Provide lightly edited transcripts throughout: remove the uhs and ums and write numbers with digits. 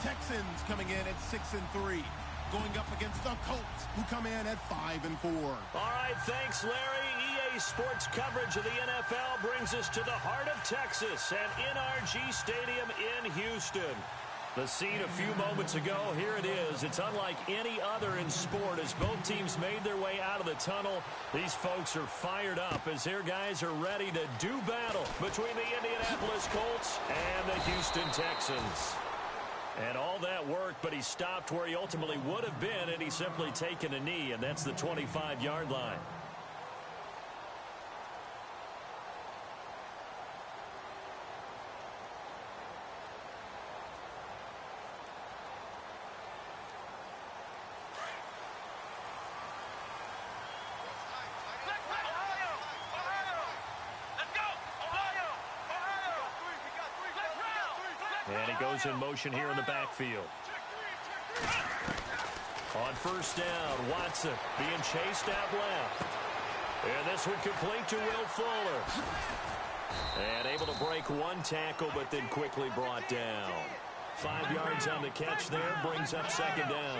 Texans coming in at 6-3. Going up against the Colts, who come in at 5-4. All right, thanks, Larry. EA Sports coverage of the NFL brings us to the heart of Texas at NRG Stadium in Houston. The scene a few moments ago, here it is. It's unlike any other in sport as both teams made their way out of the tunnel. These folks are fired up as their guys are ready to do battle between the Indianapolis Colts and the Houston Texans. And all that worked, but he stopped where he ultimately would have been had he simply taken a knee, and that's the 25-yard line. And he goes in motion here in the backfield. On first down, Watson being chased out left. And this one complete to Will Fuller. And able to break one tackle, but then quickly brought down. 5 yards on the catch there, brings up second down.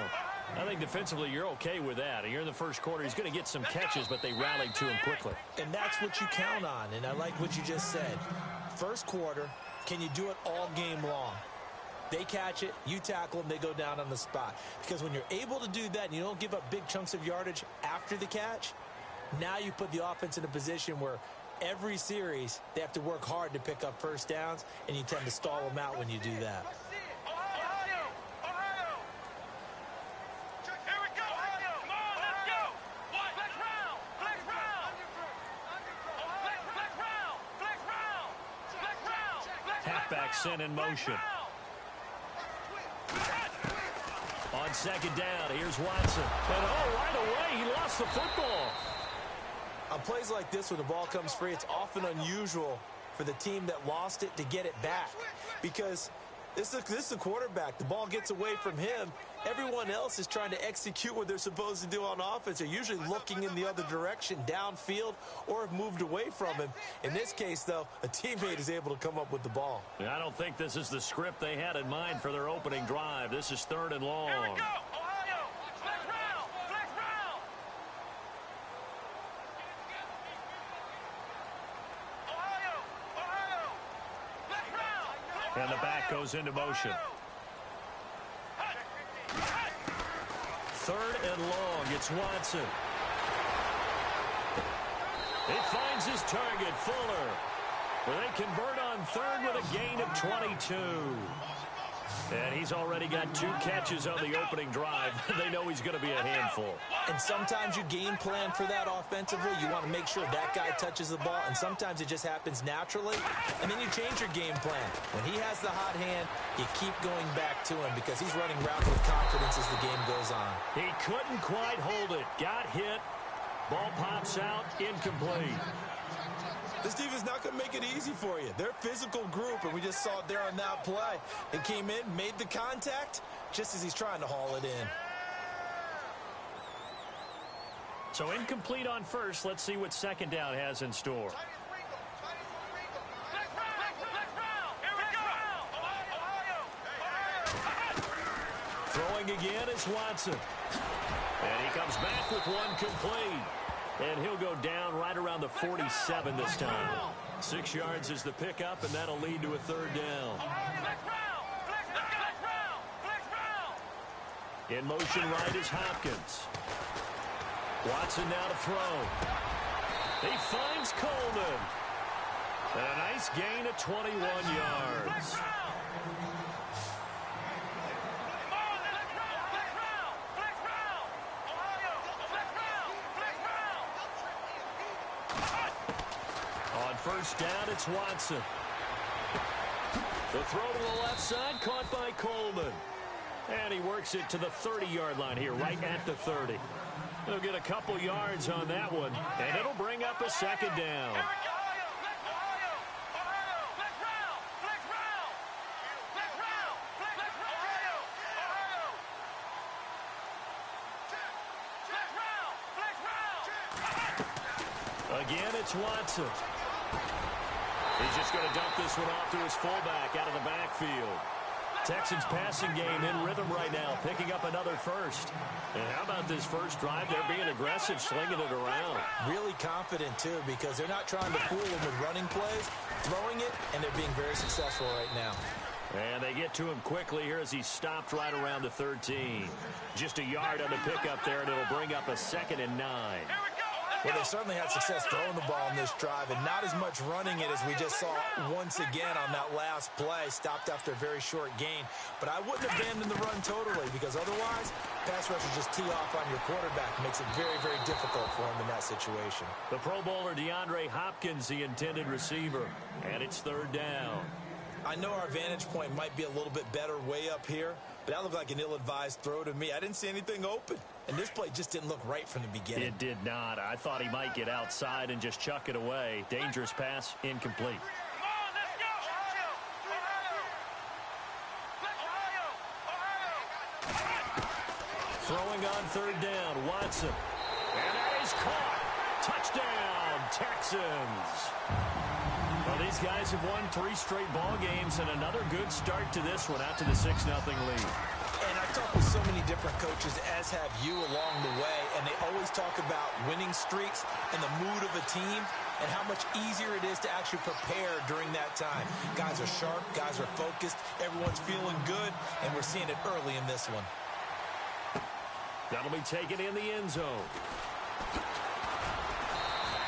I think defensively you're okay with that. Here in the first quarter, he's going to get some catches, but they rallied to him quickly. And that's what you count on, and I like what you just said. First quarter, can you do it all game long? They catch it, you tackle them, they go down on the spot. Because when you're able to do that and you don't give up big chunks of yardage after the catch, now you put the offense in a position where every series they have to work hard to pick up first downs, and you tend to stall them out when you do that. Halfback sent in motion. On second down, here's Watson. And right away, he lost the football. On plays like this, when the ball comes free, it's often unusual for the team that lost it to get it back. Because this is a quarterback. The ball gets away from him. Everyone else is trying to execute what they're supposed to do on offense. They're usually looking in the other direction, downfield, or have moved away from him. In this case, though, a teammate is able to come up with the ball. I don't think this is the script they had in mind for their opening drive. This is third and long. Here we go. Ohio. Flex round. Flex round. Ohio. Ohio. Flex round. And the back goes into motion. Third and long, it's Watson. He finds his target, Fuller. Well, they convert on third with a gain of 22. And he's already got 2 catches on the opening drive. They know he's going to be a handful. And sometimes you game plan for that offensively. You want to make sure that guy touches the ball, and sometimes it just happens naturally, and then you change your game plan. When he has the hot hand, you keep going back to him because he's running routes with confidence as the game goes on. He couldn't quite hold it. Got hit. Ball pops out, incomplete. This team is not going to make it easy for you. They're a physical group, and we just saw it there on that play. They came in, made the contact, just as he's trying to haul it in. So incomplete on first. Let's see what second down has in store. Throwing again is Watson. And he comes back with one complete. And he'll go down right around the 47 this time. 6 yards is the pickup, and that'll lead to a third down. In motion right is Hopkins. Watson now to throw. He finds Coleman. And a nice gain of 21 yards. First down, it's Watson. The throw to the left side, caught by Coleman. And he works it to the 30-yard line here, right at the 30. He'll get a couple yards on that one, and it'll bring up a second down. Again, it's Watson. He's just going to dump this one off to his fullback out of the backfield. Texans passing game in rhythm right now, picking up another first. And how about this first drive? They're being aggressive, slinging it around. Really confident, too, because they're not trying to fool them with running plays, throwing it, and they're being very successful right now. And they get to him quickly here as he stopped right around the 13. Just a yard on the pickup there, and it'll bring up a 2nd and 9. Well, they certainly had success throwing the ball in this drive, and not as much running it as we just saw once again on that last play. Stopped after a very short gain. But I wouldn't abandon the run totally, because otherwise, pass rushers just tee off on your quarterback. Makes it very, very difficult for him in that situation. The Pro Bowler DeAndre Hopkins, the intended receiver. And it's 3rd down. I know our vantage point might be a little bit better way up here, but that looked like an ill-advised throw to me. I didn't see anything open. And this play just didn't look right from the beginning. It did not. I thought he might get outside and just chuck it away. Dangerous pass, incomplete. Throwing on 3rd down, Watson. And that is caught. Touchdown, Texans. Well, these guys have won 3 straight ball games and another good start to this one out to the 6-0 lead. And I've talked with so many different coaches, as have you along the way, and they always talk about winning streaks and the mood of a team and how much easier it is to actually prepare during that time. Guys are sharp, guys are focused, everyone's feeling good, and we're seeing it early in this one. That'll be taken in the end zone.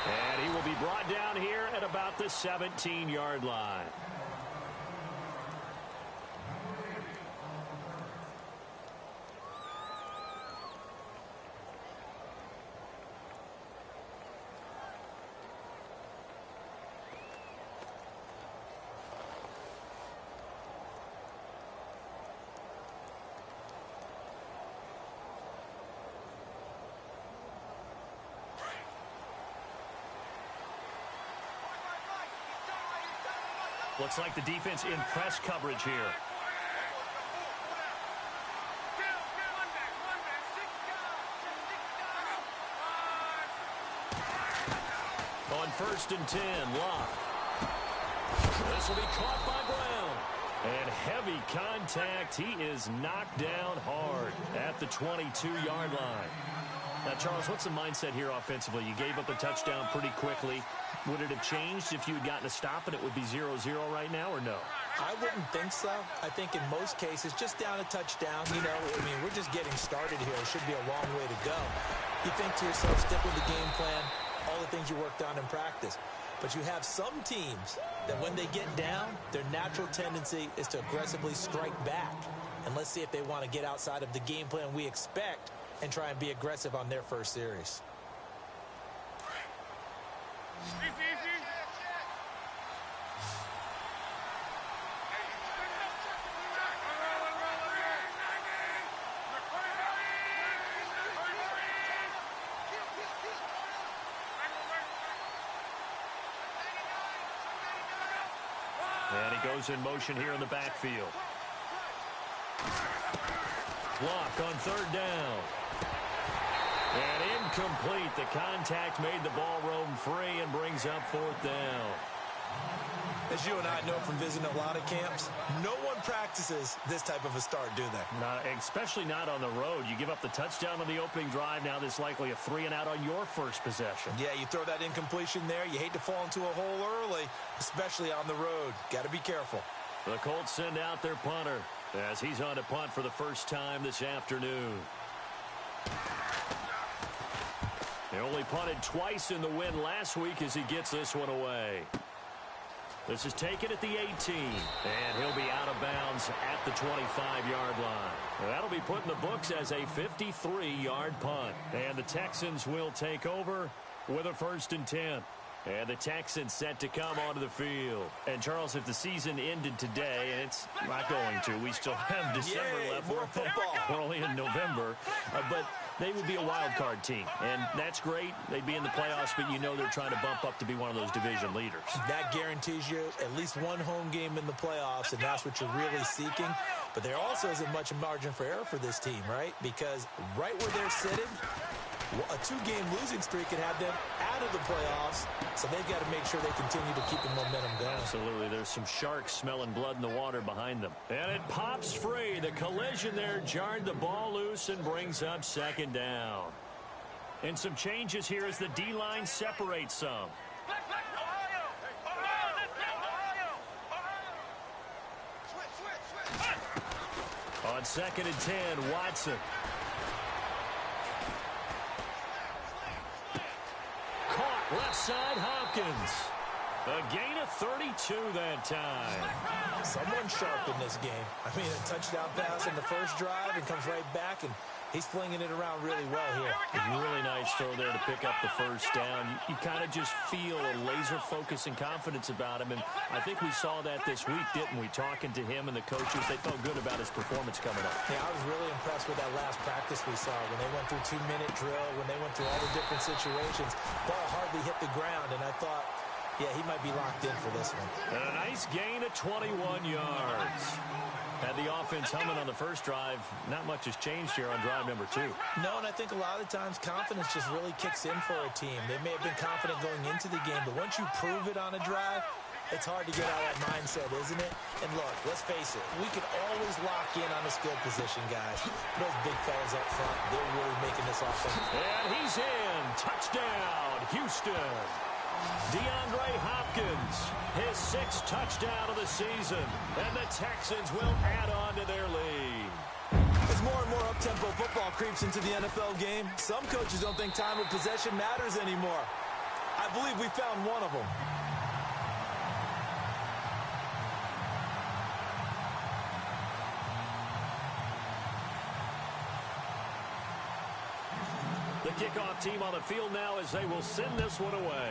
And he will be brought down here at about the 17-yard line. Looks like the defense in press coverage here. On 1st and 10, Locke. This will be caught by Brown. And heavy contact. He is knocked down hard at the 22-yard line. Now, Charles, what's the mindset here offensively? You gave up a touchdown pretty quickly. Would it have changed if you had gotten a stop and it would be 0-0 right now, or no? I wouldn't think so. I think in most cases, just down a touchdown, you know, I mean, we're just getting started here. It should be a long way to go. You think to yourself, stick with the game plan, all the things you worked on in practice. But you have some teams that when they get down, their natural tendency is to aggressively strike back. And let's see if they want to get outside of the game plan we expect and try and be aggressive on their first series. And he goes in motion here in the backfield. Block on 3rd down. And incomplete. The contact made the ball roam free and brings up 4th down. As you and I know from visiting a lot of camps, no one practices this type of a start, do they? Not, especially not on the road. You give up the touchdown on the opening drive. Now there's likely a 3-and-out on your first possession. Yeah, you throw that incompletion there. You hate to fall into a hole early, especially on the road. Got to be careful. The Colts send out their punter as he's on to punt for the first time this afternoon. They only punted twice in the win last week as he gets this one away. This is taken at the 18, and he'll be out of bounds at the 25-yard line. That'll be put in the books as a 53-yard punt. And the Texans will take over with a 1st and 10. And the Texans set to come onto the field. And, Charles, if the season ended today, and it's not going to, we still have December left. More football. We're only in November. But they would be a wild card team. And that's great. They'd be in the playoffs, but you know they're trying to bump up to be one of those division leaders. That guarantees you at least one home game in the playoffs, and that's what you're really seeking. But there also isn't much margin for error for this team, right? Because right where they're sitting, a 2-game losing streak could have them out of the playoffs So they've got to make sure they continue to keep the momentum going. Absolutely. There's some sharks smelling blood in the water behind them. And it pops free. The collision there jarred the ball loose and brings up second down. And some changes here as the D-line separates some. On 2nd and 10, Watson. Caught left side, Hopkins. A gain of 32 that time. Someone sharp in this game. I mean, a touchdown pass in the first drive and comes right back, and he's flinging it around really well here. A really nice throw there to pick up the first down. You kind of just feel a laser focus and confidence about him, and I think we saw that this week, didn't we? Talking to him and the coaches, they felt good about his performance coming up. Yeah, I was really impressed with that last practice we saw when they went through 2-minute drill, when they went through all the different situations. Ball hardly hit the ground, and I thought, yeah, he might be locked in for this one. And a nice gain of 21 yards. Had the offense humming on the first drive. Not much has changed here on drive number 2. No, and I think a lot of times confidence just really kicks in for a team. They may have been confident going into the game, but once you prove it on a drive, it's hard to get out of that mindset, isn't it? And look, let's face it, we can always lock in on a skill position, guys. Those big fellas up front, they're really making this offense. And he's in. Touchdown, Houston. DeAndre Hopkins, his 6th touchdown of the season, and the Texans will add on to their lead. As more and more up-tempo football creeps into the NFL game, some coaches don't think time of possession matters anymore. I believe we found one of them. The kickoff team on the field now as they will send this one away.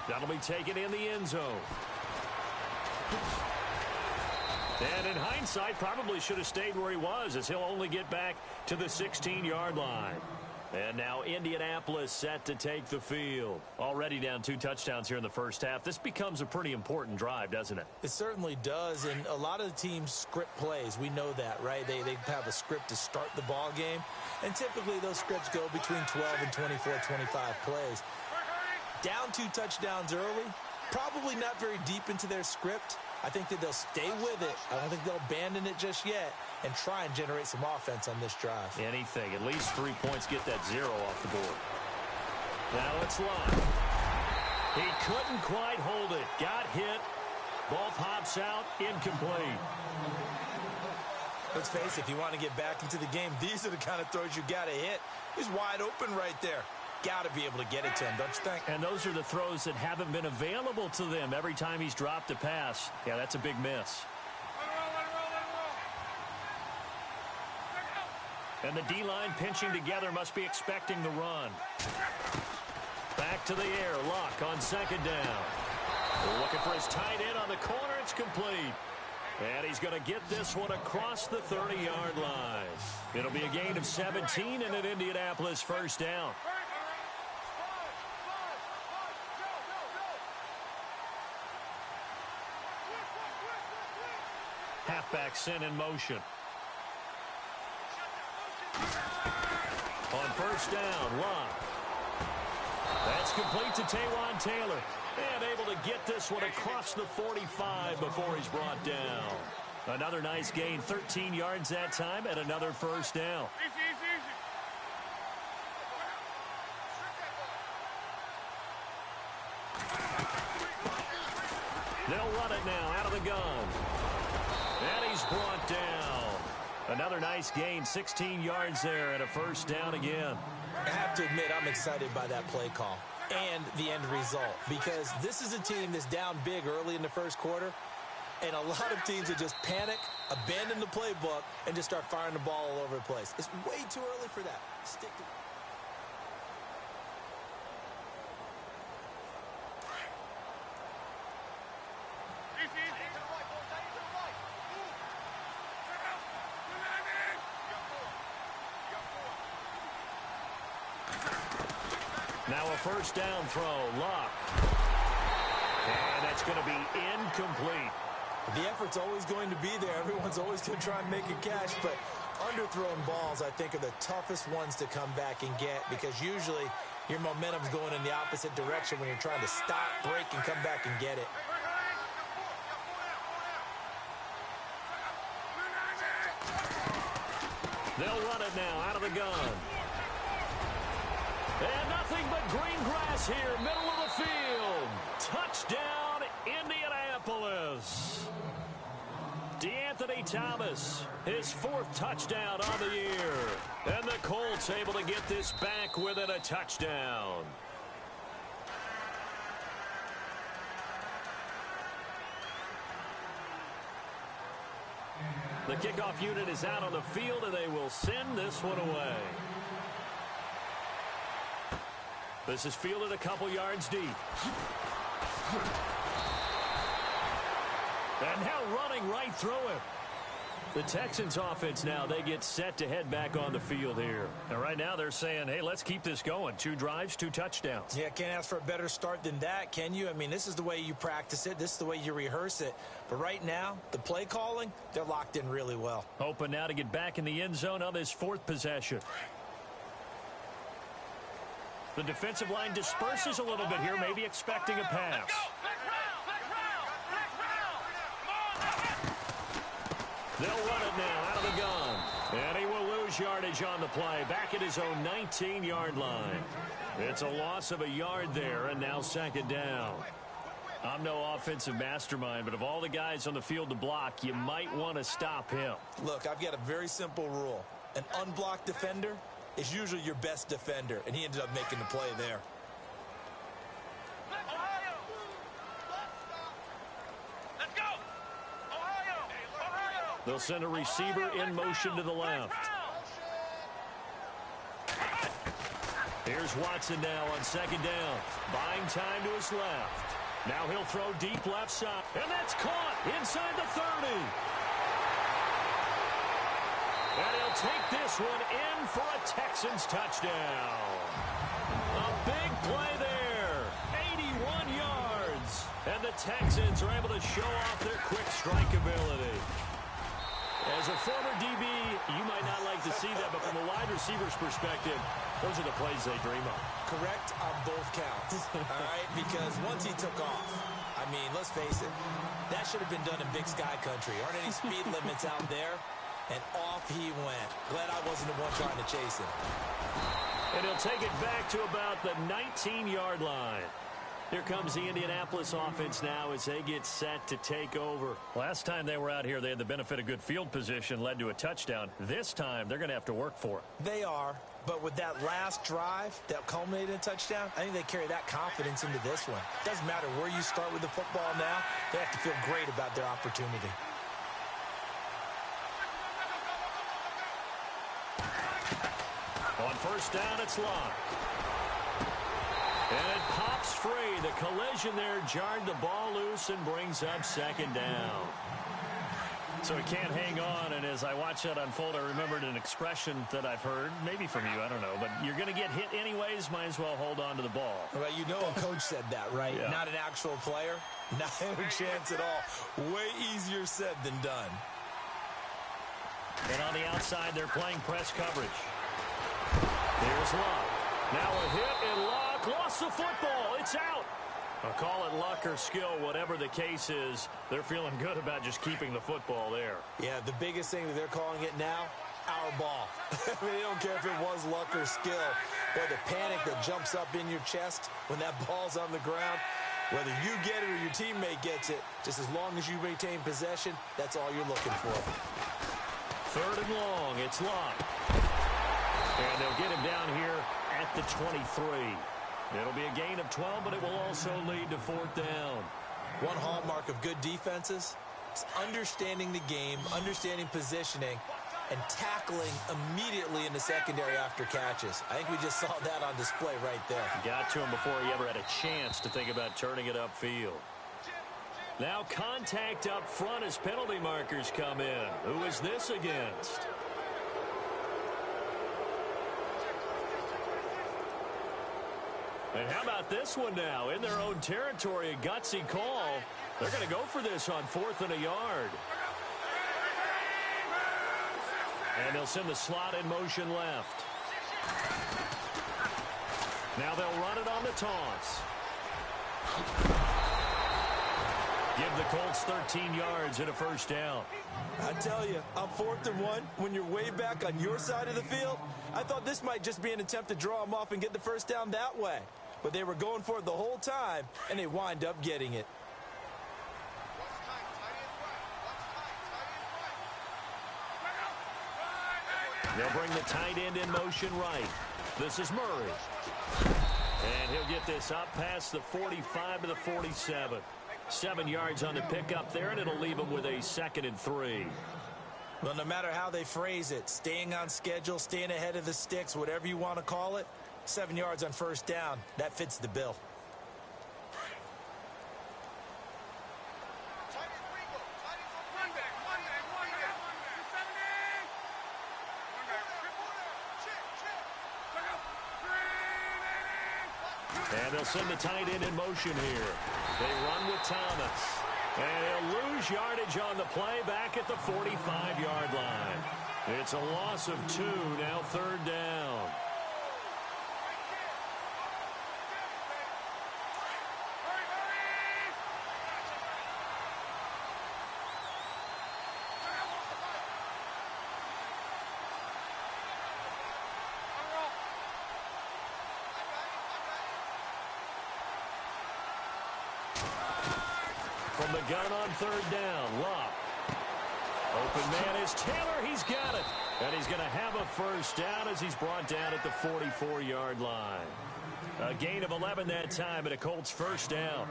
That'll be taken in the end zone. And in hindsight, probably should have stayed where he was, as he'll only get back to the 16-yard line. And now Indianapolis set to take the field. Already down 2 touchdowns here in the first half. This becomes a pretty important drive, doesn't it? It certainly does, and a lot of the teams script plays. We know that, right? They have a script to start the ball game, and typically those scripts go between 12 and 24, 25 plays. Down 2 touchdowns early, probably not very deep into their script. I think that they'll stay with it. I don't think they'll abandon it just yet and try and generate some offense on this drive. Anything. At least 3 points, get that 0 off the board. Now it's Locke. He couldn't quite hold it. Got hit. Ball pops out. Incomplete. Let's face it, if you want to get back into the game, these are the kind of throws you got to hit. He's wide open right there. Got to be able to get it to him, don't you think? And those are the throws that haven't been available to them every time he's dropped a pass. Yeah, that's a big miss. And the D-line pinching together, must be expecting the run. Back to the air. Locke on 2nd down. Looking for his tight end on the corner. It's complete. And he's going to get this one across the 30-yard line. It'll be a gain of 17 and an Indianapolis first down. Halfback sent in motion. On first down, Locke. That's complete to Taywan Taylor. And able to get this one across the 45 before he's brought down. Another nice gain, 13 yards that time, and another first down. They'll run it now out of the gun. And he's brought down. Another nice gain, 16 yards there, and a first down again. I have to admit, I'm excited by that play call and the end result, because this is a team that's down big early in the first quarter, and a lot of teams that just panic, abandon the playbook, and just start firing the ball all over the place. It's way too early for that. Stick to Now a first down throw, Locke. And that's going to be incomplete. The effort's always going to be there. Everyone's always going to try and make a catch, but underthrown balls, I think, are the toughest ones to come back and get because usually your momentum's going in the opposite direction when you're trying to stop, break, and come back and get it. They'll run it now out of the gun. And nothing but green grass here, middle of the field. Touchdown, Indianapolis. DeAnthony Thomas, his 4th touchdown on the year. And the Colts able to get this back within a touchdown. The kickoff unit is out on the field, and they will send this one away. This is fielded a couple yards deep. And now running right through him. The Texans offense now, they get set to head back on the field here. And right now they're saying, hey, let's keep this going. 2 drives, 2 touchdowns. Yeah, can't ask for a better start than that, can you? I mean, this is the way you practice it. This is the way you rehearse it. But right now, the play calling, they're locked in really well. Hoping now to get back in the end zone on this 4th possession. The defensive line disperses a little bit here, maybe expecting a pass. They'll run it now out of the gun. And he will lose yardage on the play. Back at his own 19-yard line. It's a loss of a yard there, and now 2nd down. I'm no offensive mastermind, but of all the guys on the field to block, you might want to stop him. Look, I've got a very simple rule. An unblocked defender is usually your best defender, and he ended up making the play there. They'll send a receiver in motion to the left. Here's Watson now on 2nd down. Buying time to his left. Now he'll throw deep left side. And that's caught inside the 30. And he'll take this one in for a Texans touchdown. A big play there. 81 yards. And the Texans are able to show off their quick strike ability. As a former DB, you might not like to see that, but from a wide receiver's perspective, those are the plays they dream of. Correct on both counts, all right? Because once he took off, I mean, let's face it, that should have been done in Big Sky Country. Aren't any speed limits out there? And off he went. Glad I wasn't the one trying to chase him. And he'll take it back to about the 19-yard line. Here comes the Indianapolis offense now as they get set to take over. Last time they were out here, they had the benefit of good field position, led to a touchdown. This time, they're going to have to work for it. They are, but with that last drive that culminated in a touchdown, I think they carry that confidence into this one. Doesn't matter where you start with the football now, they have to feel great about their opportunity. On 1st down, it's locked. And it pops free. The collision there jarred the ball loose and brings up 2nd down. So he can't hang on, and as I watch that unfold, I remembered an expression that I've heard, maybe from you, I don't know, but you're going to get hit anyways, might as well hold on to the ball. Well, you know a coach said that, right? Yeah. Not an actual player. Not a chance at all. Way easier said than done. And on the outside, they're playing press coverage. Here's Luck. Now a hit, and Luck lost the football. It's out. I'll call it luck or skill, whatever the case is. They're feeling good about just keeping the football there. Yeah, the biggest thing that they're calling it now, our ball. I mean, they don't care if it was luck or skill. Or the panic that jumps up in your chest when that ball's on the ground. Whether you get it or your teammate gets it, just as long as you retain possession, that's all you're looking for. 3rd and long, it's Luck. And they'll get him down here at the 23. It'll be a gain of 12, but it will also lead to 4th down. One hallmark of good defenses is understanding the game, understanding positioning, and tackling immediately in the secondary after catches. I think we just saw that on display right there. Got to him before he ever had a chance to think about turning it upfield. Now contact up front as penalty markers come in. Who is this against? And how about this one now? In their own territory, a gutsy call. They're going to go for this on 4th and a yard. And they'll send the slot in motion left. Now they'll run it on the toss. Give the Colts 13 yards and a first down. I tell you, on 4th and 1, when you're way back on your side of the field, I thought this might just be an attempt to draw them off and get the first down that way. But they were going for it the whole time, and they wind up getting it. They'll bring the tight end in motion right. This is Murray. And he'll get this up past the 45 to the 47. 7 yards on the pickup there, and it'll leave them with a 2nd and 3. Well, no matter how they phrase it, staying on schedule, staying ahead of the sticks, whatever you want to call it, 7 yards on first down, that fits the bill. And they'll send the tight end in motion here. They run with Thomas. And he'll lose yardage on the play back at the 45-yard line. It's a loss of 2, now 3rd down. From the gun on 3rd down, Luck. Open man is Taylor. He's got it. And he's going to have a first down as he's brought down at the 44-yard line. A gain of 11 that time and a Colts first down.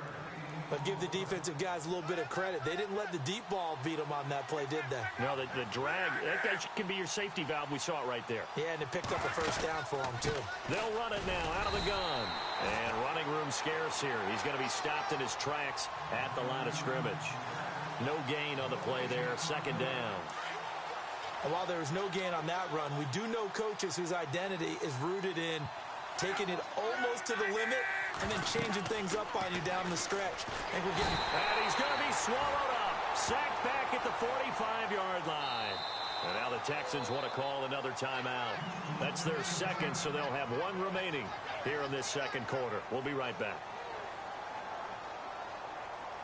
But give the defensive guys a little bit of credit. They didn't let the deep ball beat them on that play, did they? No, the drag, that can be your safety valve. We saw it right there. Yeah, and it picked up a first down for them, too. They'll run it now out of the gun. And running room scarce here. He's going to be stopped in his tracks at the line of scrimmage. No gain on the play there. 2nd down. And while there was no gain on that run, we do know coaches whose identity is rooted in taking it almost to the limit and then changing things up on you down the stretch. And he's going to be swallowed up. Sacked back at the 45-yard line. And now the Texans want to call another timeout. That's their 2nd, so they'll have 1 remaining here in this 2nd quarter. We'll be right back.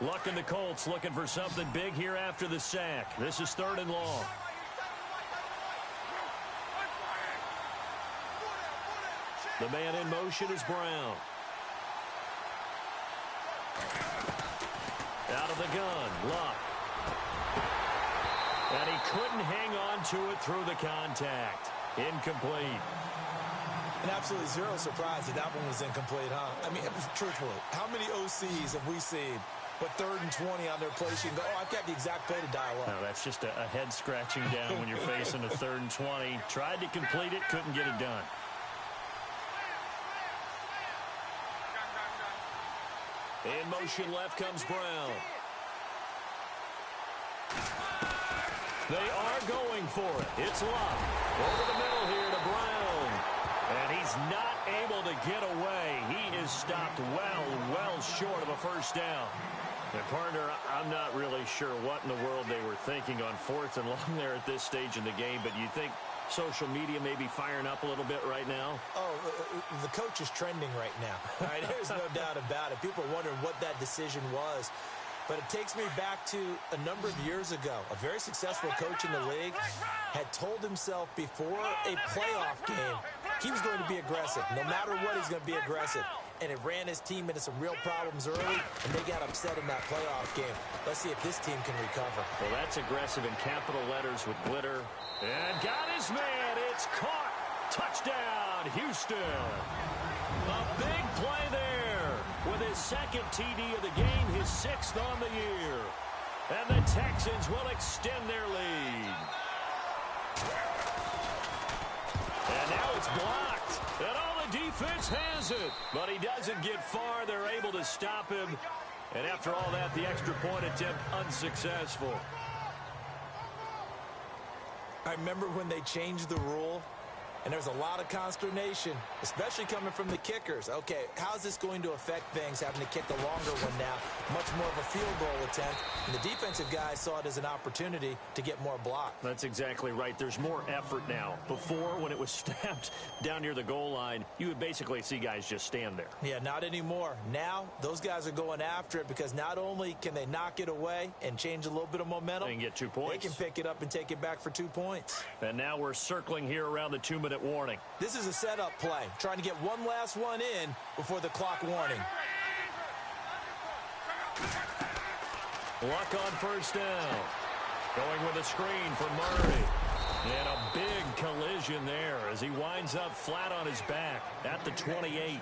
Luck and the Colts looking for something big here after the sack. This is 3rd and long. The man in motion is Brown. Out of the gun, Luck. And he couldn't hang on to it through the contact. Incomplete. And absolutely zero surprise that that one was incomplete, huh? I mean, truthfully, how many OCs have we seen with 3rd and 20 on their place? You can go, oh, I've got the exact play to dial up. No, that's just a head scratching down when you're facing a 3rd and 20. Tried to complete it, couldn't get it done. In motion left comes Brown. They are going for it. It's Luck. Over the middle here to Brown. And he's not able to get away. He is stopped well short of a first down. And partner, I'm not really sure what in the world they were thinking on 4th and long there at this stage in the game, but you think social media may be firing up a little bit right now? Oh, the coach is trending right now. All right, there's no doubt about it. People are wondering what that decision was. But it takes me back to a number of years ago. A very successful coach in the league had told himself before a playoff game he was going to be aggressive. No matter what, he's going to be aggressive. And it ran his team into some real problems early, and they got upset in that playoff game. Let's see if this team can recover. Well, that's aggressive in capital letters with glitter. And got his man. It's caught. Touchdown, Houston. A big play there with his 2nd TD of the game, his 6th on the year. And the Texans will extend their lead. And now it's blocked. And all the defense has it. But he doesn't get far. They're able to stop him. And after all that, the extra point attempt unsuccessful. I remember when they changed the rule And there's a lot of consternation, especially coming from the kickers. Okay, how's this going to affect things, having to kick a longer one now, much more of a field goal attempt? And the defensive guys saw it as an opportunity to get more block. That's exactly right. There's more effort now. Before, when it was snapped down near the goal line, you would basically see guys just stand there. Yeah, not anymore. Now, those guys are going after it because not only can they knock it away and change a little bit of momentum, and get 2 points. They can pick it up and take it back for 2 points. And now we're circling here around the 2-minute warning. This is a setup play, trying to get one last one in before the clock warning. Luck on first down. Going with a screen for Murray. And a big collision there as he winds up flat on his back at the 28.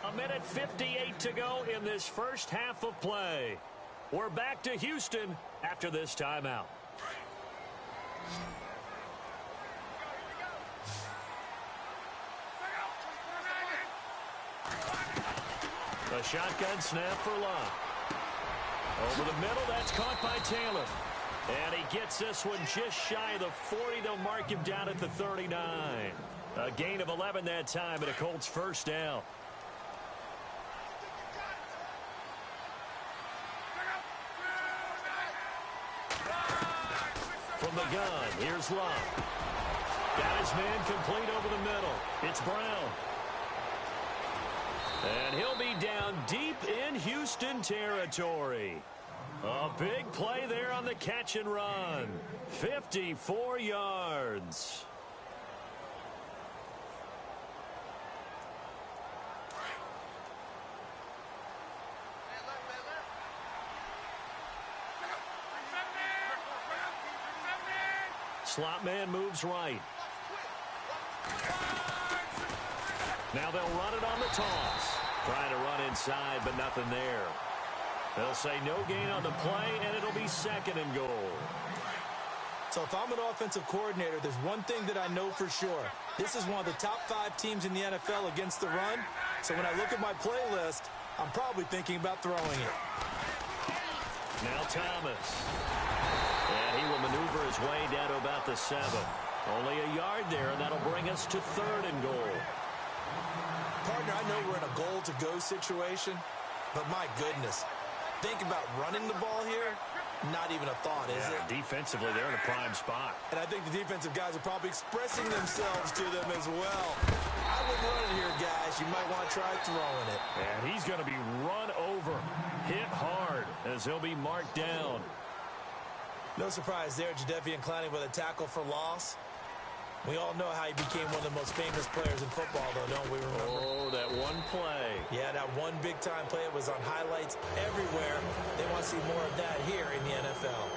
1:58 to go in this first half of play. We're back to Houston after this timeout. A shotgun snap for Luck. Over the middle, that's caught by Taylor. And he gets this one just shy of the 40. They'll mark him down at the 39. A gain of 11 that time, and a Colts first down. From the gun, here's Luck. Got his man complete over the middle. It's Brown. And he'll be down deep in Houston territory. A big play there on the catch and run. 54 yards. Slot man moves right. Now they'll run it on the toss. Trying to run inside, but nothing there. They'll say no gain on the play, and it'll be 2nd and goal. So if I'm an offensive coordinator, there's one thing that I know for sure. This is one of the top 5 teams in the NFL against the run. So when I look at my playlist, I'm probably thinking about throwing it. Now Thomas. And he will maneuver his way down to about the 7. Only a yard there, and that'll bring us to 3rd and goal. Partner, I know we're in a goal-to-go situation, but my goodness, think about running the ball here. Not even a thought, is it? Defensively, they're in a prime spot. And I think the defensive guys are probably expressing themselves to them as well. I wouldn't run it here, guys. You might want to try throwing it. And he's going to be run over, hit hard, as he'll be marked down. No surprise there, Jadeveon Clowney with a tackle for loss. We all know how he became one of the most famous players in football, though, don't we remember? Oh, that one play. Yeah, that one big-time play. It was on highlights everywhere. They want to see more of that here in the NFL.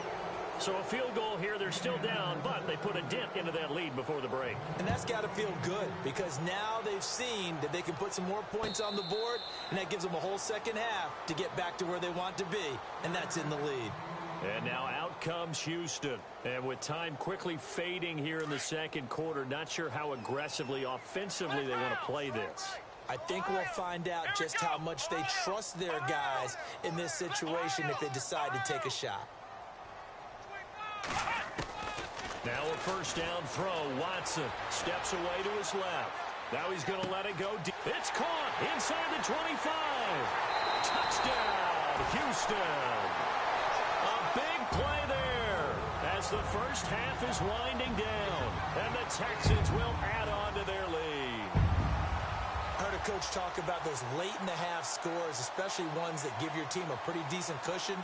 So a field goal here, they're still down, but they put a dent into that lead before the break. And that's got to feel good because now they've seen that they can put some more points on the board, and that gives them a whole second half to get back to where they want to be, and that's in the lead. And now out comes Houston. And with time quickly fading here in the second quarter, not sure how aggressively, offensively they want to play this. I think we'll find out just how much they trust their guys in this situation if they decide to take a shot. Now a first down throw. Watson steps away to his left. Now he's going to let it go deep. It's caught inside the 25. Touchdown, Houston. Big play there as the first half is winding down, and the Texans will add on to their lead. I heard a coach talk about those late-in-the-half scores, especially ones that give your team a pretty decent cushion.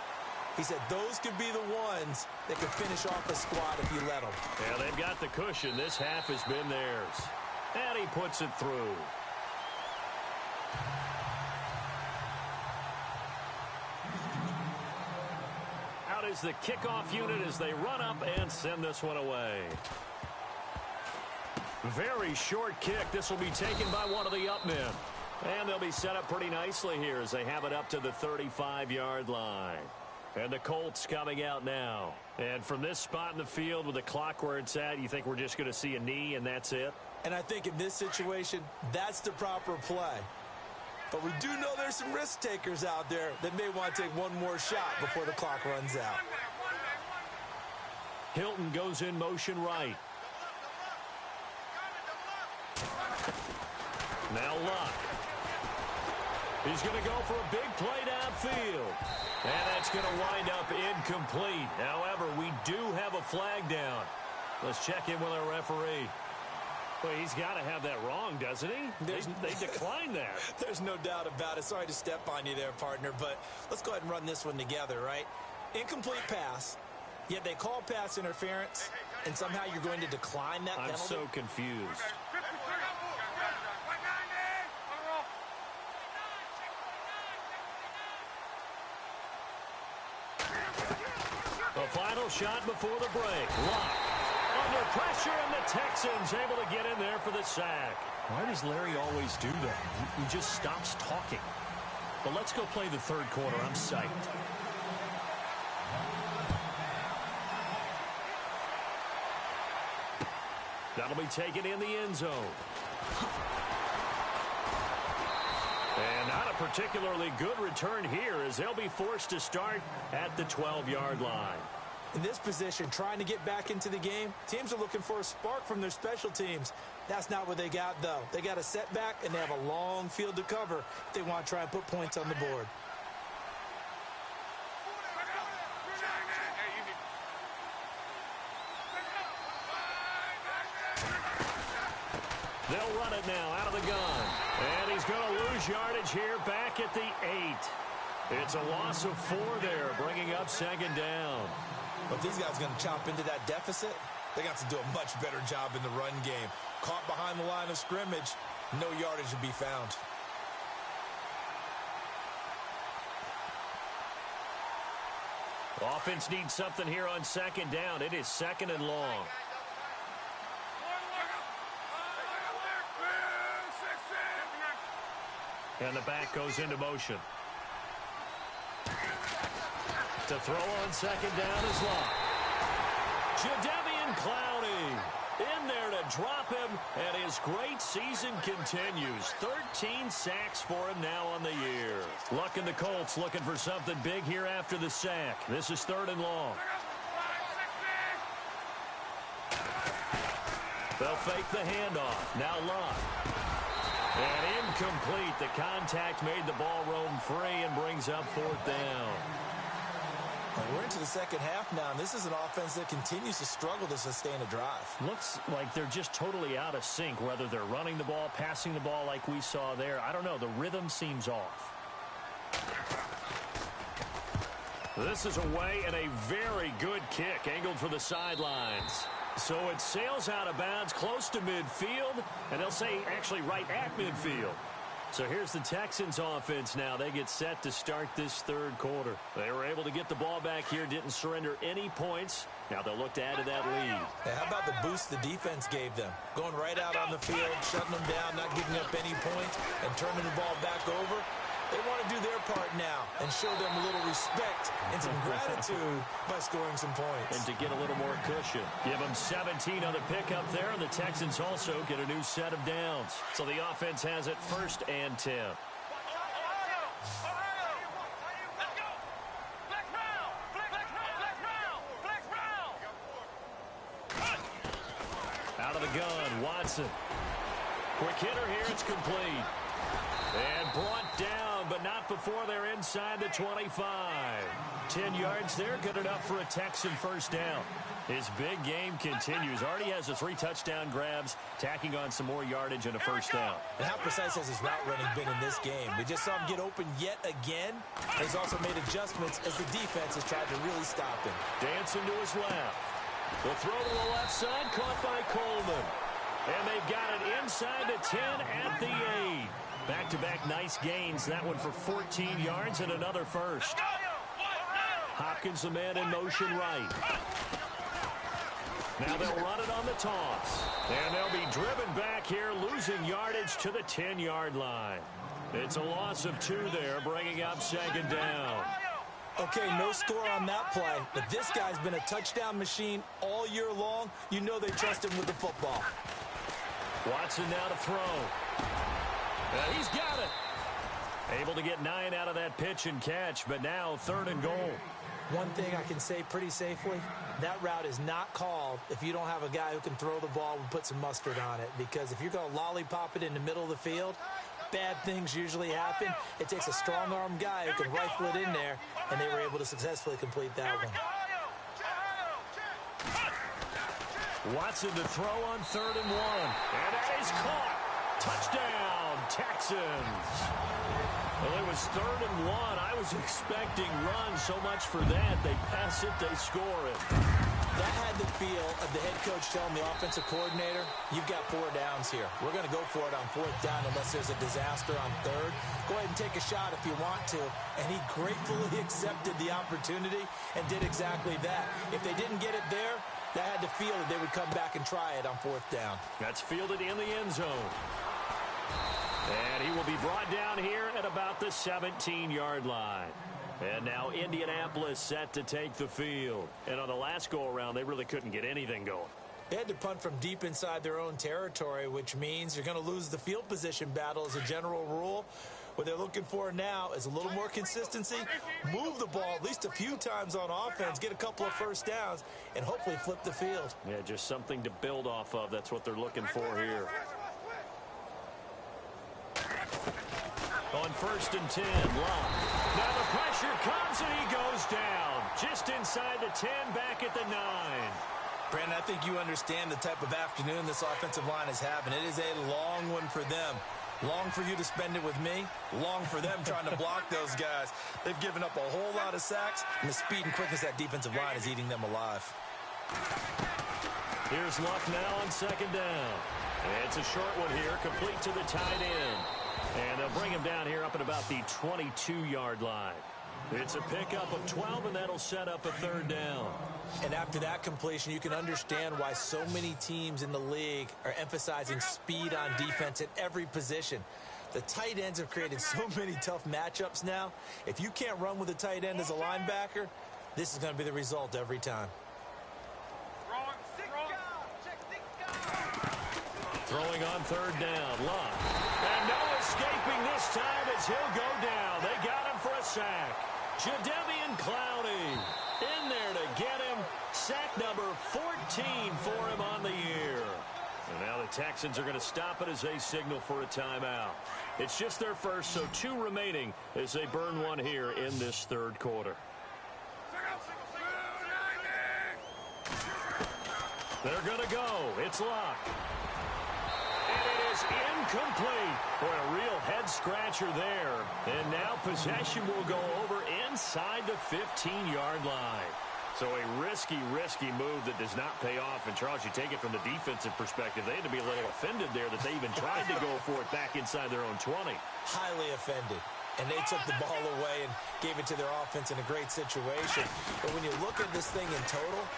He said those could be the ones that could finish off a squad if you let them. Yeah, they've got the cushion. This half has been theirs. And he puts it through. Is the kickoff unit as they run up and send this one away. Very short kick. This will be taken by one of the up men. And they'll be set up pretty nicely here as they have it up to the 35-yard line. And the Colts coming out now. And from this spot in the field with the clock where it's at, you think we're just going to see a knee and that's it? And I think in this situation, that's the proper play. But we do know there's some risk takers out there that may want to take one more shot before the clock runs out. Hilton goes in motion right. Now Luck. He's going to go for a big play downfield. And that's going to wind up incomplete. However, we do have a flag down. Let's check in with our referee. Well, he's got to have that wrong, doesn't he? They declined that. There's no doubt about it. Sorry to step on you there, partner, but let's go ahead and run this one together, right? Incomplete pass, yet they call pass interference, and somehow you're going to decline that penalty? I'm so confused. The final shot before the break. Luck. Under pressure, and the Texans able to get in there for the sack. Why does Larry always do that? He just stops talking. But let's go play the third quarter. I'm psyched. That'll be taken in the end zone. And not a particularly good return here, as they'll be forced to start at the 12-yard line. In this position, trying to get back into the game, teams are looking for a spark from their special teams. That's not what they got, though. They got a setback, and they have a long field to cover if they want to try and put points on the board. They'll run it now out of the gun. And he's going to lose yardage here back at the 8. It's a loss of 4 there, bringing up second down. But these guys are going to chop into that deficit. They got to do a much better job in the run game. Caught behind the line of scrimmage, no yardage to be found. Offense needs something here on second down. It is second and long. And the back goes into motion. To throw on second down is Luck. Jadeveon Clowney in there to drop him, and his great season continues. 13 sacks for him now on the year. Luck and the Colts looking for something big here after the sack. This is third and long. They'll fake the handoff. Now Luck. And incomplete. The contact made the ball roam free and brings up fourth down. Well, we're into the second half now, and this is an offense that continues to struggle to sustain a drive. Looks like they're just totally out of sync, whether they're running the ball, passing the ball like we saw there. I don't know. The rhythm seems off. This is away, and a very good kick angled for the sidelines. So it sails out of bounds close to midfield, and they'll say actually right at midfield. So here's the Texans offense now. They get set to start this third quarter. They were able to get the ball back here, didn't surrender any points. Now they'll look to add to that lead. Hey, how about the boost the defense gave them? Going right out on the field, shutting them down, not giving up any points, and turning the ball back over. They want to do their part now and show them a little respect and some gratitude by scoring some points. And to get a little more cushion. Give them 17 on the pickup there, and the Texans also get a new set of downs. So the offense has it first and 10. Out of the gun, Watson. Quick hitter here, it's complete. And brought down, but not before they're inside the 25. 10 yards there, good enough for a Texan first down. His big game continues. Already has the 3 touchdown grabs, tacking on some more yardage and a first down. And how precise has his route running been in this game? We just saw him get open yet again. He's also made adjustments as the defense has tried to really stop him. Dancing to his left. The throw to the left side, caught by Coleman. And they've got it inside the 10 at the 8. Back-to-back nice gains. That one for 14 yards and another first. Hopkins, the man in motion right. Now they'll run it on the toss. And they'll be driven back here, losing yardage to the 10-yard line. It's a loss of 2 there, bringing up second down. Okay, no score on that play, but this guy's been a touchdown machine all year long. You know they trust him with the football. Watson now to throw. He's got it. Able to get 9 out of that pitch and catch, but now third and goal. One thing I can say pretty safely, that route is not called if you don't have a guy who can throw the ball and put some mustard on it. Because if you're going to lollipop it in the middle of the field, bad things usually happen. It takes a strong-arm guy who can rifle it in there, and they were able to successfully complete that one. Watson to throw on 3rd and 1. And that is caught. Touchdown, Texans. Well, it was 3rd and 1. I was expecting runs so much for that. They pass it, they score it. That had the feel of the head coach telling the offensive coordinator, you've got 4 downs here. We're going to go for it on 4th down unless there's a disaster on 3rd. Go ahead and take a shot if you want to. And he gratefully accepted the opportunity and did exactly that. If they didn't get it there, that had the feel that they would come back and try it on 4th down. That's fielded in the end zone. And he will be brought down here at about the 17-yard line. And now Indianapolis set to take the field. And on the last go-around, they really couldn't get anything going. They had to punt from deep inside their own territory, which means you're going to lose the field position battle as a general rule. What they're looking for now is a little more consistency, move the ball at least a few times on offense, get a couple of 1st downs, and hopefully flip the field. Yeah, just something to build off of. That's what they're looking for here. On 1st and 10, Locke. Now the pressure comes and he goes down. Just inside the 10, back at the 9. Brandon, I think you understand the type of afternoon this offensive line is having. It is a long one for them. Long for you to spend it with me. Long for them trying to block those guys. They've given up a whole lot of sacks, and the speed and quickness of that defensive line is eating them alive. Here's Luck now on 2nd down. It's a short one here, complete to the tight end. And they'll bring him down here up at about the 22-yard line. It's a pickup of 12, and that'll set up a 3rd down. And after that completion, you can understand why so many teams in the league are emphasizing speed on defense at every position. The tight ends have created so many tough matchups now. If you can't run with a tight end as a linebacker, this is going to be the result every time. Throwing on 3rd down, Luck. And no escaping this time as he'll go down. They got him for a sack. Jadeveon Clowney in there to get him. Sack number 14 for him on the year. And now the Texans are going to stop it as they signal for a timeout. It's just their first, so 2 remaining as they burn one here in this 3rd quarter. They're going to go. It's Luck. And it is incomplete. Boy, a real head-scratcher there. And now possession will go over inside the 15-yard line. So a risky move that does not pay off. And, Charles, you take it from the defensive perspective. They had to be a little offended there that they even tried to go for it back inside their own 20. Highly offended. And they took the ball away and gave it to their offense in a great situation. But when you look at this thing in total,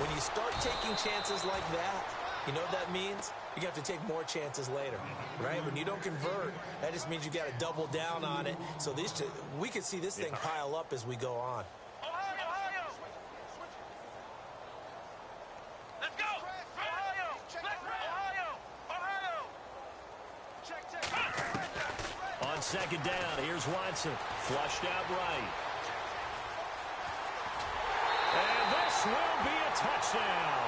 when you start taking chances like that, you know what that means? You're going to have to take more chances later, right? When you don't convert, that just means you got to double down on it. So we could see this thing pile up as we go on. Let's go! Ohio! Ohio! Check. On 2nd down, here's Watson. Flushed out right. And this will be a touchdown.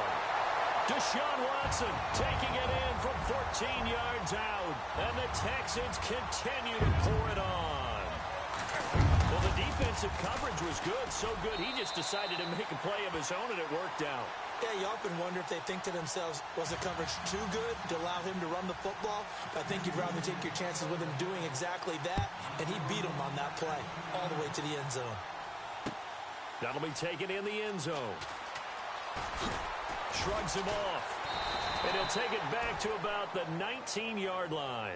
Deshaun Watson taking it in from 14 yards out. And the Texans continue to pour it on. Well, the defensive coverage was good, so good he just decided to make a play of his own, and it worked out. Yeah, you often wonder if they think to themselves, was the coverage too good to allow him to run the football? I think you'd rather take your chances with him doing exactly that, and he beat him on that play all the way to the end zone. That'll be taken in the end zone. Shrugs him off. And he'll take it back to about the 19-yard line.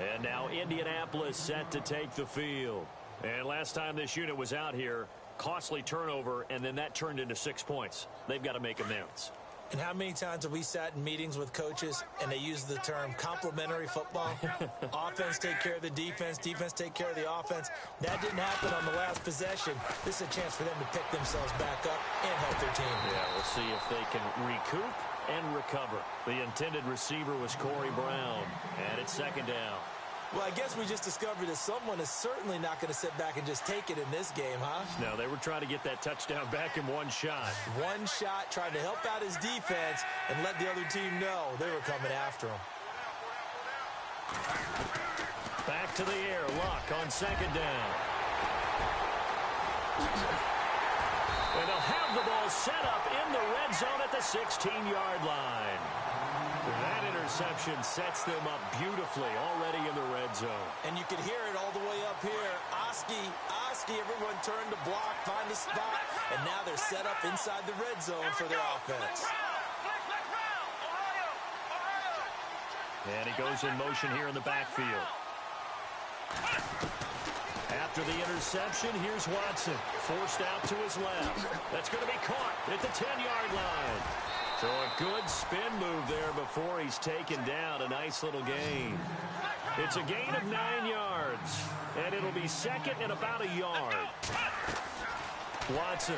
And now Indianapolis set to take the field. And last time this unit was out here, costly turnover, and then that turned into 6 points. They've got to make amends. And how many times have we sat in meetings with coaches and they use the term complementary football? Offense take care of the defense, defense take care of the offense. That didn't happen on the last possession. This is a chance for them to pick themselves back up and help their team. Yeah, we'll see if they can recoup and recover. The intended receiver was Corey Brown, and it's 2nd down. Well, I guess we just discovered that someone is certainly not going to sit back and just take it in this game, huh? No, they were trying to get that touchdown back in one shot. One shot, trying to help out his defense and let the other team know they were coming after him. Back to the air. Luck on second down. And they'll have the ball set up in the red zone at the 16-yard line. That interception sets them up beautifully already in the red zone. And you can hear it all the way up here. Oski, everyone turned to block, find a spot, and now they're set up inside the red zone for their offense. And he goes in motion here in the backfield. After the interception, here's Watson. Forced out to his left. That's going to be caught at the 10-yard line. So a good spin move there before he's taken down. A nice little gain. It's a gain of 9 yards. And it'll be second and about a yard. Watson.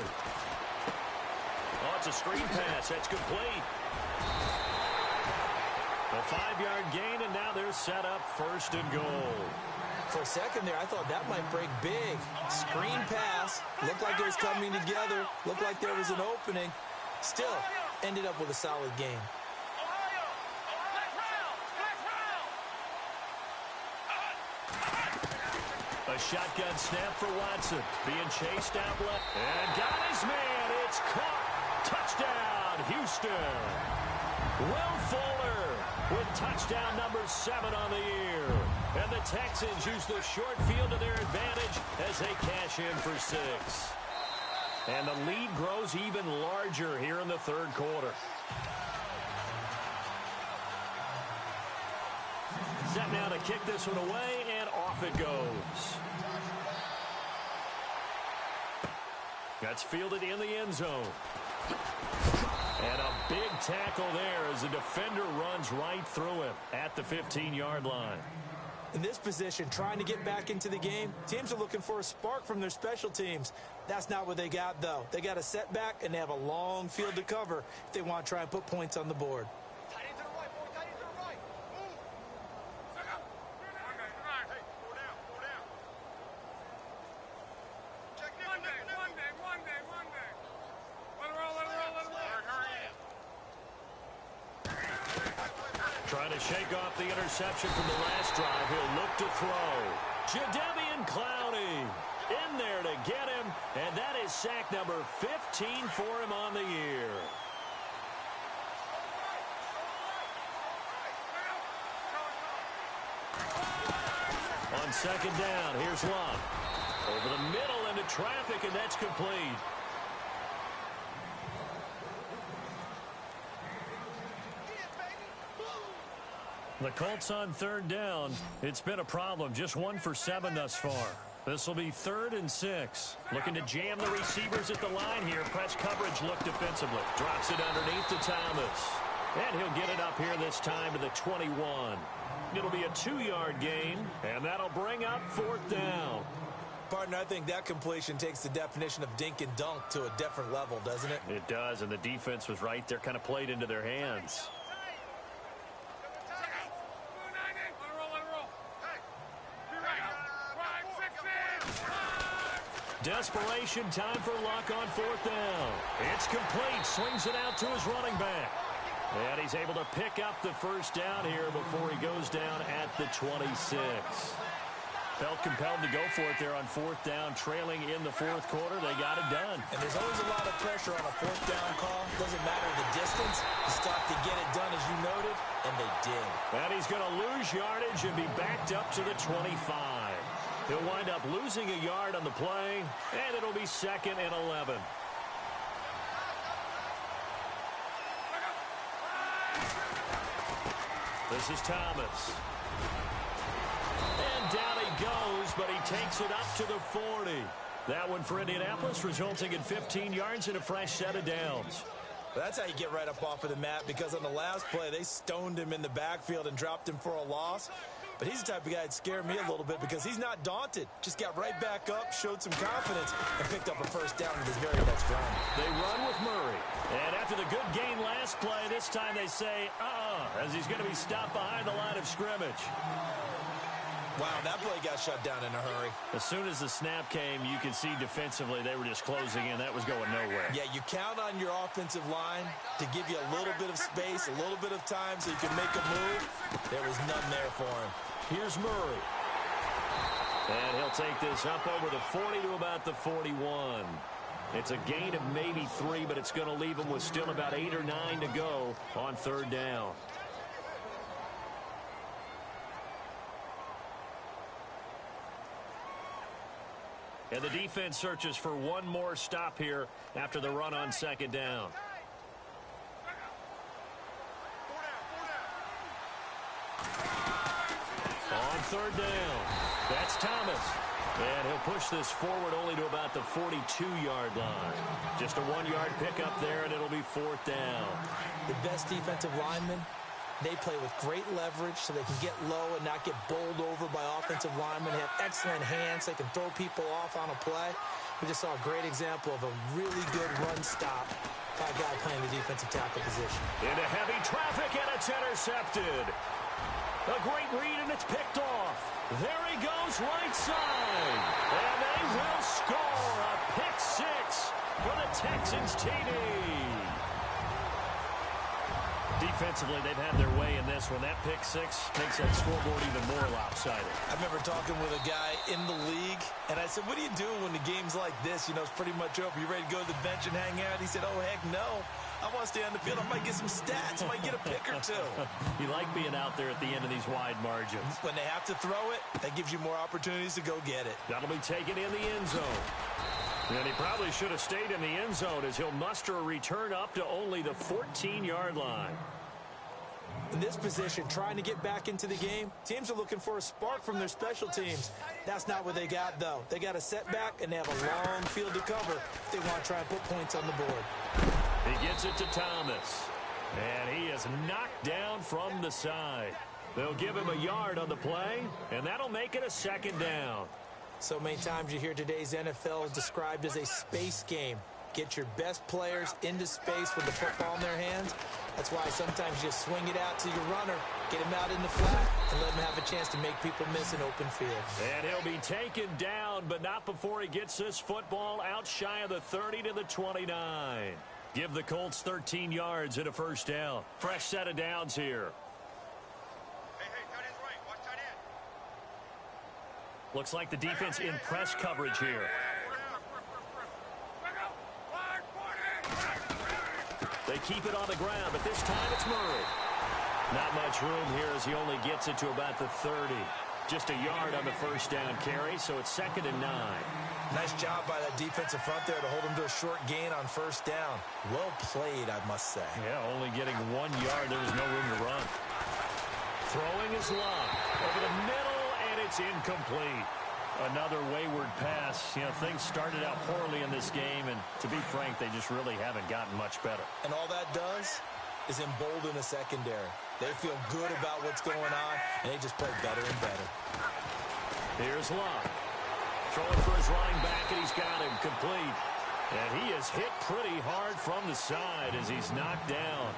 Oh, it's a screen pass. That's complete. A 5-yard gain, and now they're set up first and goal. For a second there, I thought that might break big. Screen pass. Looked like it was coming together. Looked like there was an opening. Still, ended up with a solid game. A shotgun snap for Watson. Being chased out left. And got his man. It's caught. Touchdown, Houston. Will Fuller with touchdown number 7 on the year. And the Texans use the short field to their advantage as they cash in for 6. And the lead grows even larger here in the third quarter. Set now to kick this one away, and off it goes. That's fielded in the end zone. And a big tackle there as the defender runs right through him at the 15-yard line. In this position, trying to get back into the game, teams are looking for a spark from their special teams. That's not what they got, though. They got a setback, and they have a long field to cover if they want to try and put points on the board. Trying to shake off the interception from the last drive. He'll look to throw. Jadeveon Clowney in there to get him. And that is sack number 15 for him on the year. On second down, here's Luck. Over the middle into traffic, and that's complete. The Colts on third down. It's been a problem. Just 1 for 7 thus far. This will be 3rd and 6. Looking to jam the receivers at the line here. Press coverage look defensively. Drops it underneath to Thomas. And he'll get it up here this time to the 21. It'll be a 2-yard gain, and that'll bring up 4th down. Partner, I think that completion takes the definition of dink and dunk to a different level, doesn't it? It does, and the defense was right there, kind of played into their hands. Desperation time for Luck on 4th down. It's complete. Swings it out to his running back. And he's able to pick up the first down here before he goes down at the 26. Felt compelled to go for it there on 4th down, trailing in the 4th quarter. They got it done. And there's always a lot of pressure on a 4th down call. Doesn't matter the distance. You stop to get it done, as you noted, and they did. And he's going to lose yardage and be backed up to the 25. He'll wind up losing a yard on the play, and it'll be 2nd and 11. This is Thomas. And down he goes, but he takes it up to the 40. That one for Indianapolis, resulting in 15 yards and a fresh set of downs. That's how you get right up off of the mat, because on the last play, they stoned him in the backfield and dropped him for a loss. But he's the type of guy that scared me a little bit because he's not daunted. Just got right back up, showed some confidence, and picked up a first down in his very next run. They run with Murray. And after the good gain last play, this time they say, as he's going to be stopped behind the line of scrimmage. Wow, that play got shut down in a hurry. As soon as the snap came, you could see defensively they were just closing in. That was going nowhere. Yeah, you count on your offensive line to give you a little bit of space, a little bit of time so you can make a move. There was none there for him. Here's Murray. And he'll take this up over the 40 to about the 41. It's a gain of maybe 3, but it's going to leave him with still about 8 or 9 to go on third down. And the defense searches for one more stop here after the run on second down. On third down, that's Thomas. And he'll push this forward only to about the 42-yard line. Just a 1-yard pickup there, and it'll be fourth down. The best defensive linemen, they play with great leverage so they can get low and not get bowled over by offensive linemen. They have excellent hands. They can throw people off on a play. We just saw a great example of a really good run stop by a guy playing the defensive tackle position. Into heavy traffic, and it's intercepted. A great read, and it's picked off. There he goes, right side. And they will score a pick 6 for the Texans TD. Defensively, they've had their way in this one. That pick 6 makes that scoreboard even more lopsided. I remember talking with a guy in the league, and I said, what do you do when the game's like this? You know, it's pretty much over. You ready to go to the bench and hang out? He said, oh, heck no. I want to stay on the field. I might get some stats. I might get a pick or two. You like being out there at the end of these wide margins. When they have to throw it, that gives you more opportunities to go get it. That'll be taken in the end zone. And he probably should have stayed in the end zone as he'll muster a return up to only the 14-yard line. In this position, trying to get back into the game, teams are looking for a spark from their special teams. That's not what they got, though. They got a setback, and they have a long field to cover if they want to try and put points on the board. He gets it to Thomas. And he is knocked down from the side. They'll give him a yard on the play, and that'll make it a second down. So many times you hear today's NFL described as a space game. Get your best players into space with the football in their hands. That's why sometimes you just swing it out to your runner, get him out in the flat, and let him have a chance to make people miss an open field. And he'll be taken down, but not before he gets this football out shy of the 30 to the 29. Give the Colts 13 yards and a first down. Fresh set of downs here. Hey, tight end's right. Watch tight end. Looks like the defense in press coverage here. They keep it on the ground, but this time it's Murray. Not much room here as he only gets it to about the 30. Just a yard on the first down carry, so it's 2nd and 9. Nice job by that defensive front there to hold him to a short gain on first down. Well played, I must say. Yeah, only getting 1 yard. There was no room to run. Throwing is Love over the middle, and it's incomplete. Another wayward pass. You know, things started out poorly in this game, and to be frank, they just really haven't gotten much better. And all that does is embolden a secondary. They feel good about what's going on, and they just play better and better. Here's Love. Throwing for his running back, and he's got him complete. And he is hit pretty hard from the side as he's knocked down.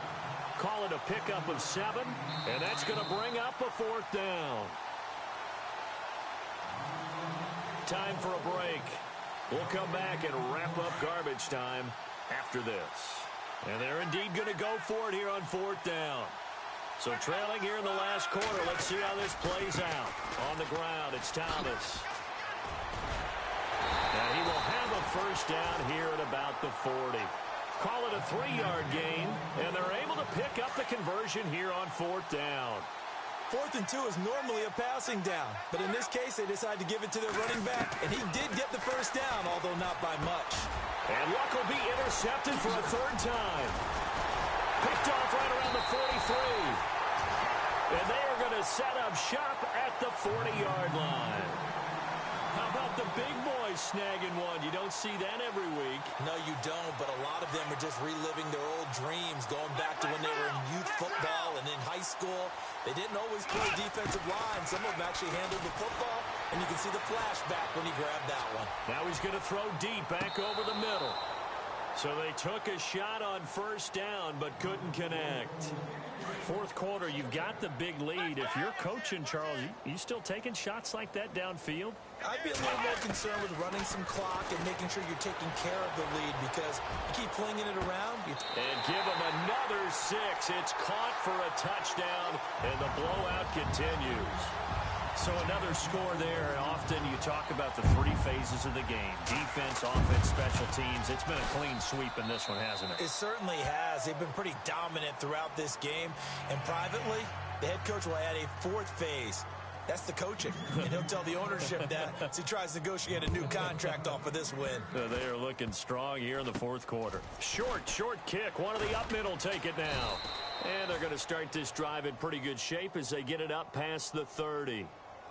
Call it a pickup of 7, and that's going to bring up a 4th down. Time for a break. We'll come back and wrap up garbage time after this. And they're indeed going to go for it here on 4th down. So trailing here in the last quarter. Let's see how this plays out. On the ground, it's Thomas. And he will have a first down here at about the 40. Call it a 3-yard gain, and they're able to pick up the conversion here on 4th down. 4th and 2 is normally a passing down, but in this case, they decide to give it to their running back, and he did get the first down, although not by much. And Luck will be intercepted for a 3rd time. Picked off right around the 43. And they are going to set up shop at the 40-yard line. How about the big boys snagging one? You don't see that every week. No, you don't, but a lot of them are just reliving their old dreams, going back to when they were in youth football and in high school. They didn't always play defensive line. Some of them actually handled the football, and you can see the flashback when he grabbed that one. Now he's going to throw deep back over the middle. So they took a shot on first down but couldn't connect. Fourth quarter, you've got the big lead. If you're coaching, Charles, you still taking shots like that downfield? I'd be a little more concerned with running some clock and making sure you're taking care of the lead, because you keep flinging it around. And give them another 6. It's caught for a touchdown, and the blowout continues. So another score there, and often you talk about the 3 phases of the game: defense, offense, special teams. It's been a clean sweep in this one, hasn't it? It certainly has. They've been pretty dominant throughout this game. And privately, the head coach will add a 4th phase. That's the coaching. And he'll tell the ownership that as he tries to negotiate a new contract off of this win. They are looking strong here in the fourth quarter. Short kick. One of the up men will take it now. And they're going to start this drive in pretty good shape as they get it up past the 30.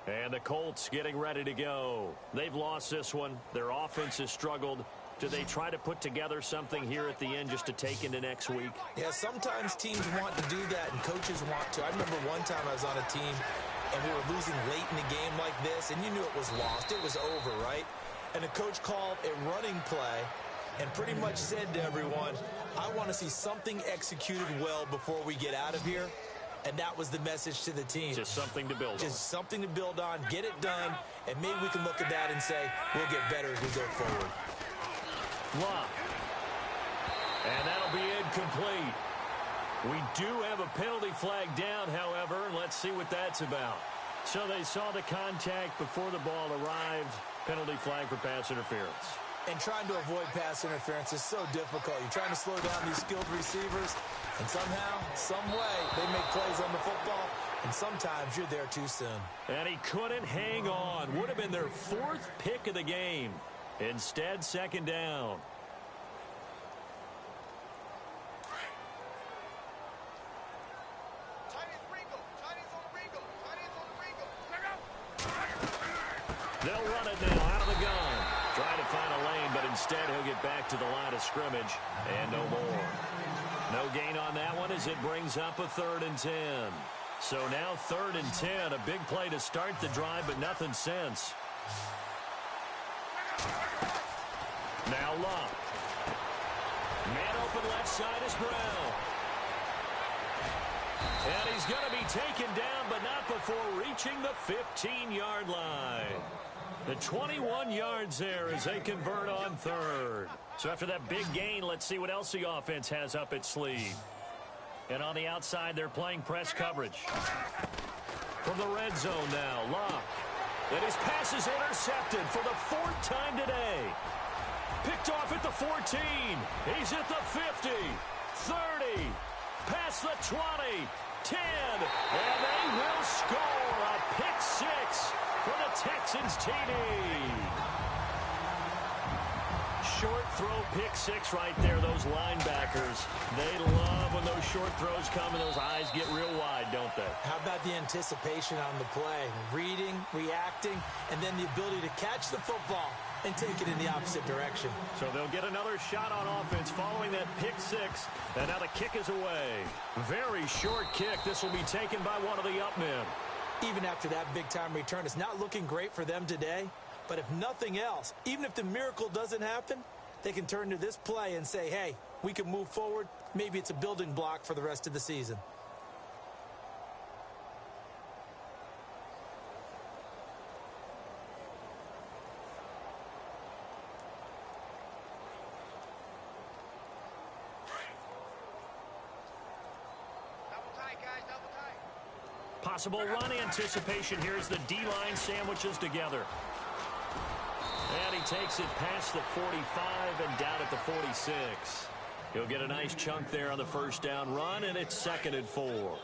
And the Colts getting ready to go. They've lost this one. Their offense has struggled. Do they try to put together something here at the end just to take into next week? Yeah, sometimes teams want to do that and coaches want to. I remember one time I was on a team and we were losing late in a game like this, and you knew it was lost. It was over, right? And the coach called a running play and pretty much said to everyone, I want to see something executed well before we get out of here. And that was the message to the team. Just something to build on. Just something to build on, get it done, and maybe we can look at that and say, we'll get better as we go forward. Lock. And that'll be incomplete. We do have a penalty flag down, however, and let's see what that's about. So they saw the contact before the ball arrived. Penalty flag for pass interference. And trying to avoid pass interference is so difficult. You're trying to slow down these skilled receivers, and somehow, some way, they make plays on the football, and sometimes you're there too soon. And he couldn't hang on. Would have been their 4th pick of the game. Instead, second down. They'll run it now out of the gun. Trying to find a lane, but instead he'll get back to the line of scrimmage and no more. No gain on that one as it brings up a 3rd and 10. So now 3rd and 10, a big play to start the drive, but nothing since. Now Locke. Man open left side is Brown. And he's going to be taken down, but not before reaching the 15-yard line. The 21 yards there as they convert on 3rd. So after that big gain, let's see what else the offense has up its sleeve. And on the outside, they're playing press coverage. From the red zone now, Locke. And his pass is intercepted for the 4th time today. Picked off at the 14. He's at the 50, 30, past the 20, 10, and they will score a pick 6 for the Texans TD. Short throw pick 6 right there. Those linebackers, they love when those short throws come and those eyes get real wide, don't they? How about the anticipation on the play? Reading, reacting, and then the ability to catch the football and take it in the opposite direction. So they'll get another shot on offense following that pick 6, and now the kick is away. Very short kick. This will be taken by one of the up men. Even after that big-time return, it's not looking great for them today. But if nothing else, even if the miracle doesn't happen, they can turn to this play and say, hey, we can move forward. Maybe it's a building block for the rest of the season. Possible run anticipation here as the D-line sandwiches together. And he takes it past the 45 and down at the 46. He'll get a nice chunk there on the first down run, and it's 2nd and 4.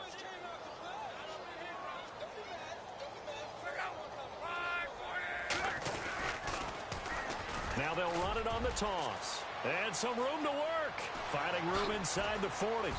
Now they'll run it on the toss. And some room to work. Finding room inside the 40.